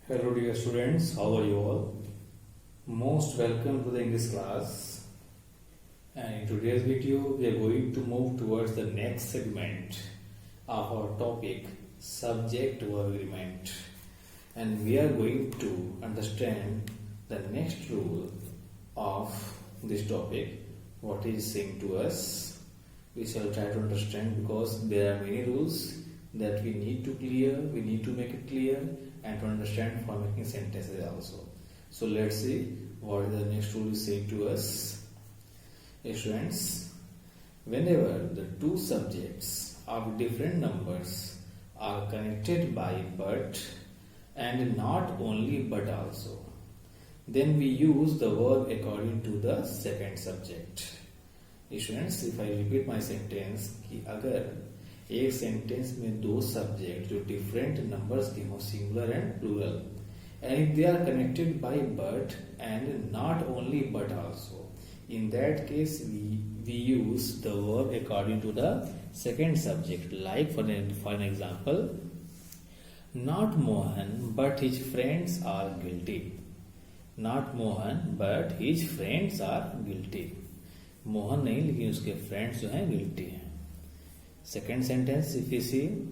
Hello dear students, how are you all? Most welcome to the English class. And in today's video, we are going to move towards the next segment of our topic, subject verb agreement. And we are going to understand the next rule of this topic, what is saying to us. We shall try to understand because there are many rules that we need to clear, we need to make it clear and to understand for making sentences also. So let's see what the next rule is saying to us. Students, whenever the two subjects of different numbers are connected by but and not only but also, then we use the verb according to the second subject. Students, if I repeat my sentence कि अगर एक sentence में दो subject जो different numbers के हों, singular and plural, and if they are connected by but and not only but also, in that case we use the verb according to the second subject. Like for an example, not Mohan but his friends are guilty. Not Mohan but his friends are guilty. Mohan नहीं लेकिन उसके friends जो हैं guilty हैं. Second sentence, if you see,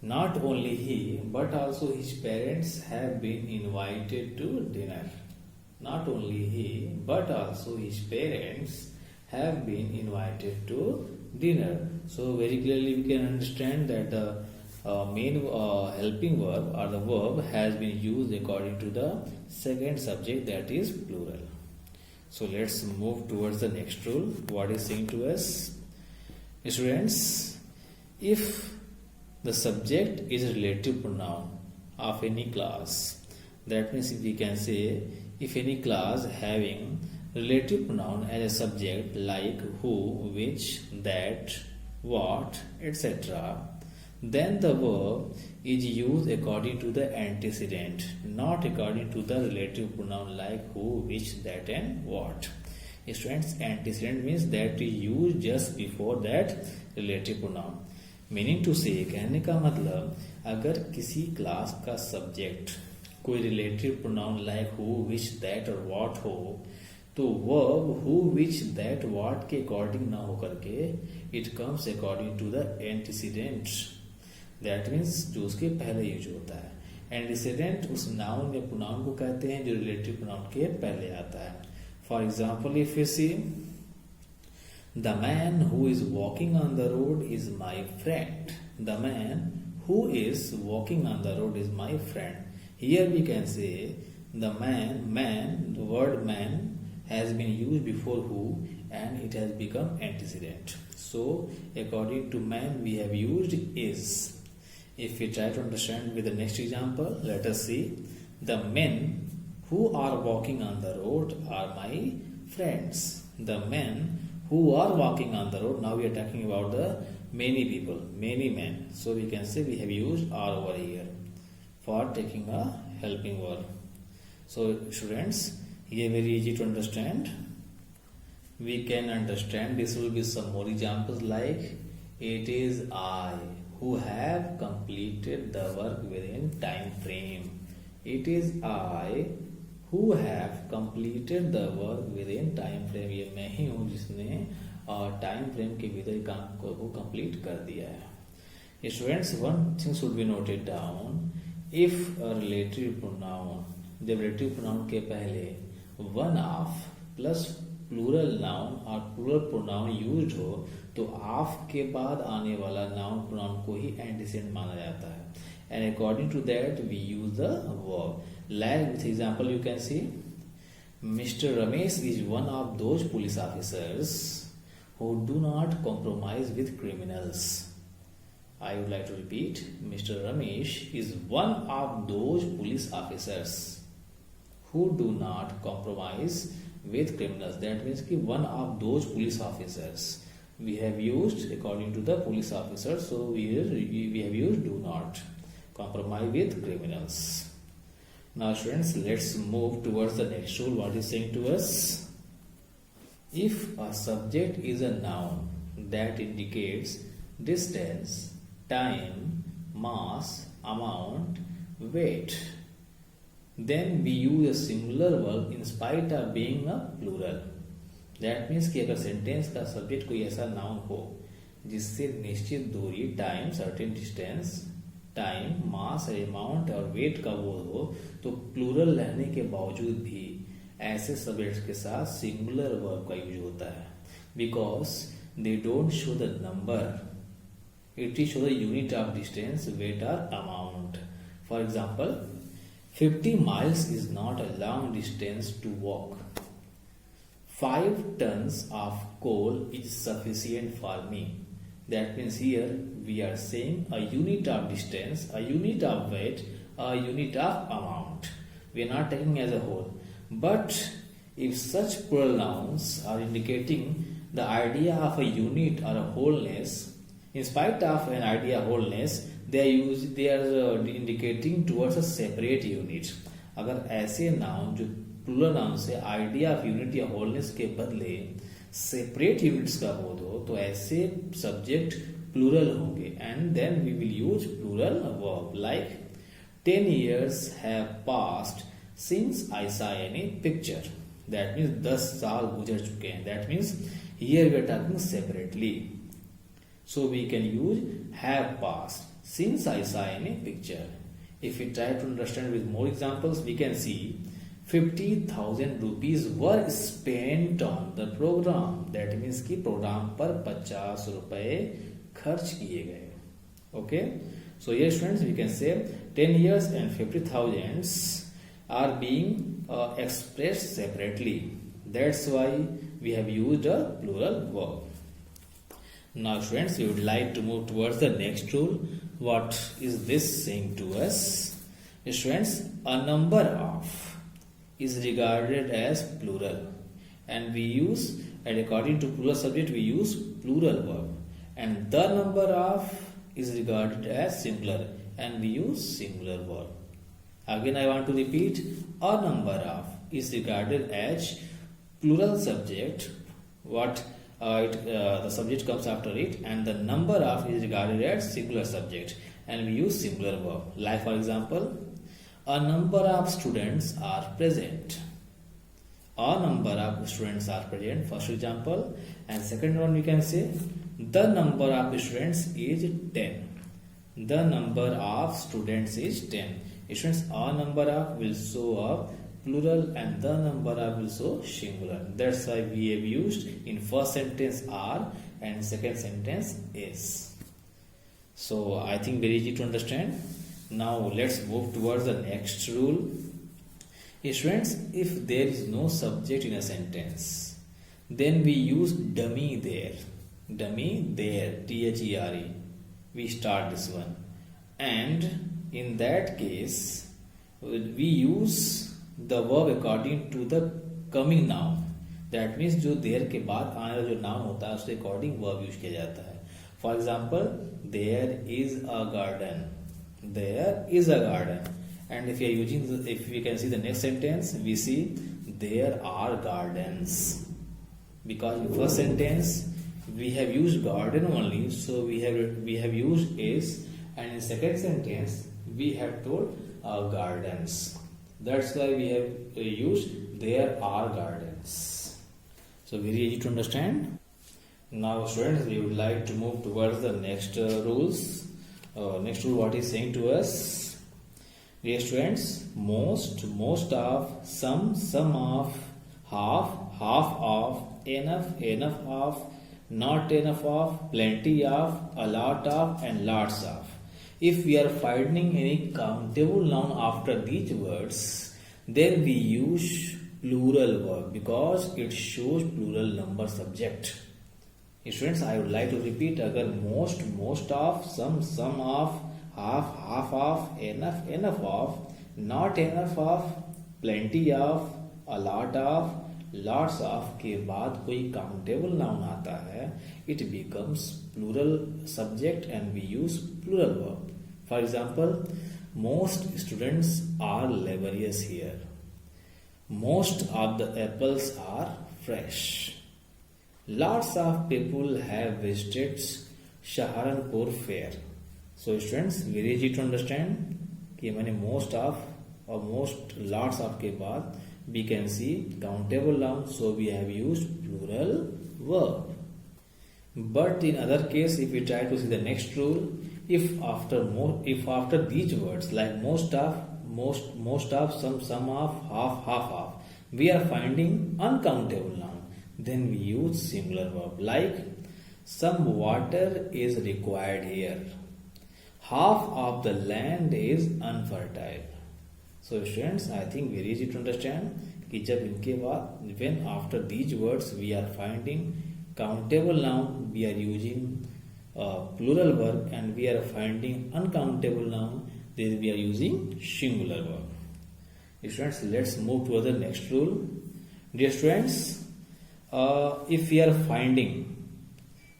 not only he but also his parents have been invited to dinner. Not only he but also his parents have been invited to dinner. So very clearly we can understand that the main helping verb or the verb has been used according to the second subject, that is plural. So let's move towards the next rule. What is saying to us? Students, if the subject is a relative pronoun of any class, that means we can say if any class having relative pronoun as a subject like who, which, that, what, etc., then the verb is used according to the antecedent, not according to the relative pronoun like who, which, that and what. Students, antecedent means that we use just before that relative pronoun. Meaning to say, कहने का मतलब अगर किसी class का subject कोई relative pronoun like who, which, that और what हो, तो verb who, which, that, what के अकॉर्डिंग ना होकर के it comes according to the antecedent. That means जो उसके पहले यूज होता है. एंटीसीडेंट उस नाउन या प्रोनाउन को कहते हैं जो रिलेटिव प्रोनाउन के पहले आता है. For example, if you see, the man who is walking on the road is my friend. The man who is walking on the road is my friend. Here we can say the man, the word man has been used before who and it has become antecedent. So according to man we have used is. If we try to understand with the next example, let us see. The men who are walking on the road are my friends. The men who are walking on the road, now we are talking about the many people, many men. So we can say we have used are over here for taking a helping verb. So students, here very easy to understand. We can understand, this will be some more examples like, it is I who have completed the work within time frame. It is I who have completed the work within time frame. ये मैं ही हूँ जिसने time frame के भीतर काम को complete कर दिया है. Students, one thing should be noted down. If a relative pronoun, जब रिलेटिव प्रोनाउन के पहले one of plus plural noun और प्लूरल प्रोनाउन यूज्ड हो, तो ऑफ के बाद आने वाला नाउन प्रोनाउन को ही एंटीसीडेंट माना जाता है. And according to that we use the verb. Like with example you can see, Mr. Ramesh is one of those police officers who do not compromise with criminals. I would like to repeat, Mr. Ramesh is one of those police officers who do not compromise with criminals. That means कि one of those police officers we have used according to the police officers, so we have used do not compromise with criminals. Now students, let's move towards the next rule. What is saying to us? If a subject is a noun that indicates distance, time, mass, amount, weight, then we use a singular verb in spite of being a plural. That means कि अगर sentence का subject कोई ऐसा noun हो जिससे निश्चित दूरी, time, certain distance, time, मास, amount और वेट का वो हो, तो प्लूरल रहने के बावजूद भी ऐसे सब्जेक्ट्स के साथ सिंगुलर वर्ब का यूज होता है, because they don't show the number, it is show the unit of distance, weight or amount. For example, 50 miles is not a long distance to walk. 5 tons of coal is sufficient for me. That means here we are saying a unit of distance, a unit of weight, a unit of amount. We are not taking as a whole. But if such plural nouns are indicating the idea of a unit or a wholeness, in spite of an idea wholeness, they are indicating towards a separate unit. अगर ऐसे noun जो plural noun से idea of unit या wholeness के बदले separate units का बोध हो, तो ऐसे सब्जेक्ट प्लूरल होंगे, and then we will use plural verb like 10 years have passed since I saw any picture. That means 10 साल गुजर चुके हैं. That means here we are talking separately. So we can use have passed since I saw any picture. If we try to understand with more examples, we can see 50,000 rupees were spent on the program. That means कि programme पर 50 रुपए खर्च किए गए. Okay. So here students we can say 10 years and 50,000 are being expressed separately. That's why we have used a plural verb. Now students, we would like to move towards the next rule. What is this saying to us? Students, a number of is regarded as plural, and we use, and according to plural subject we use plural verb, and the number of is regarded as singular, and we use singular verb. Again I want to repeat, a number of is regarded as plural subject, what the subject comes after it, and the number of is regarded as singular subject, and we use singular verb. Like for example, a number of students are present. A number of students are present, first example. And second one we can say, the number of students is 10. The number of students is 10. Students, a number of will show up plural, and the number of will show singular. That's why we have used in first sentence are and second sentence is. So I think very easy to understand. Now let's move towards the next rule. Students, if there is no subject in a sentence, then we use dummy there. Dummy there, T-H-E-R-E. We start this one. And in that case, we use the verb according to the coming noun. That means जो there के बाद आने वाला जो noun होता है उसके according verb use किया जाता है. For example, there is a garden. There is a garden. And if we are using, if we can see the next sentence, we see there are gardens. Because in first sentence we have used garden only, so we have used is, and in second sentence we have told gardens. That's why we have used there are gardens. So very easy to understand. Now students, we would like to move towards the next rules. Next rule, what is saying to us? Dear students, most of, some of, half of, enough of, not enough of, plenty of, a lot of, and lots of. If we are finding any countable noun after these words, then we use plural verb because it shows plural number subject. Students, I would like to repeat, agar most of, some of, half of, enough of, not enough of, plenty of, a lot of, lots of के बाद कोई countable noun आता है, it becomes plural subject and we use plural verb. For example, most students are laborious here. Most of the apples are fresh. Lots of people have visited Saharanpur fair. So students, very easy to understand कि मैंने most of और most lots of के बाद we can see countable noun, so we have used plural verb. But in other case, if we try to see the next rule, if after these words like most of, some of, half of, we are finding uncountable noun, then we use singular verb like some water is required here. Half of the land is unfertile. So students, I think very easy to understand कि जब इनके बाद when after these words we are finding countable noun, we are using plural verb, and we are finding uncountable noun, then we are using singular verb. Students, let's move to the next rule. Dear students, if we are finding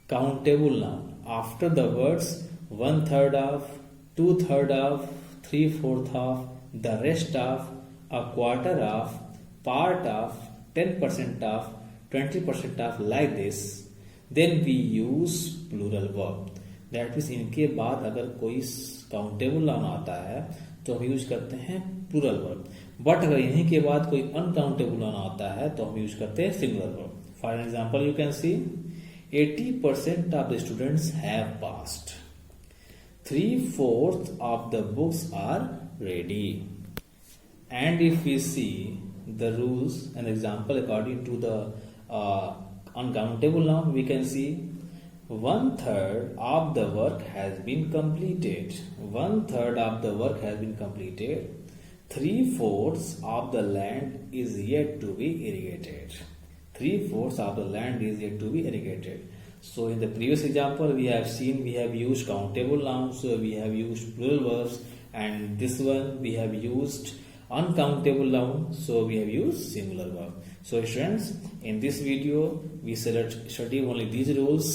countable noun after the words 1/3 of, 2/3 of, 3/4 of, the rest of, a quarter of, part of, 10% of, 20% of, like this, then we use plural verb. That means इनके बाद अगर कोई countable noun आता है तो हम use करते हैं प्लूरल वर्ब. बट अगर इन्हीं के बाद कोई अनकाउंटेबल नाउन आता है तो हम यूज करते हैं singular verb. For example you can see 80% of the students have passed. 3/4 of the books are ready. And if we see the rules and example according to the uncountable noun, we can see 1/3 of the work has been completed. 1/3 of the work has been completed. 3/4 of the land is yet to be irrigated. 3/4 of the land is yet to be irrigated. So in the previous example we have seen we have used countable nouns, so we have used plural verbs, and this one we have used uncountable noun, so we have used singular verb. So students, in this video we study only these rules.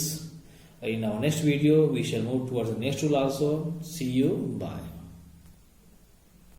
In our next video we shall move towards the next rule also. See you. Bye.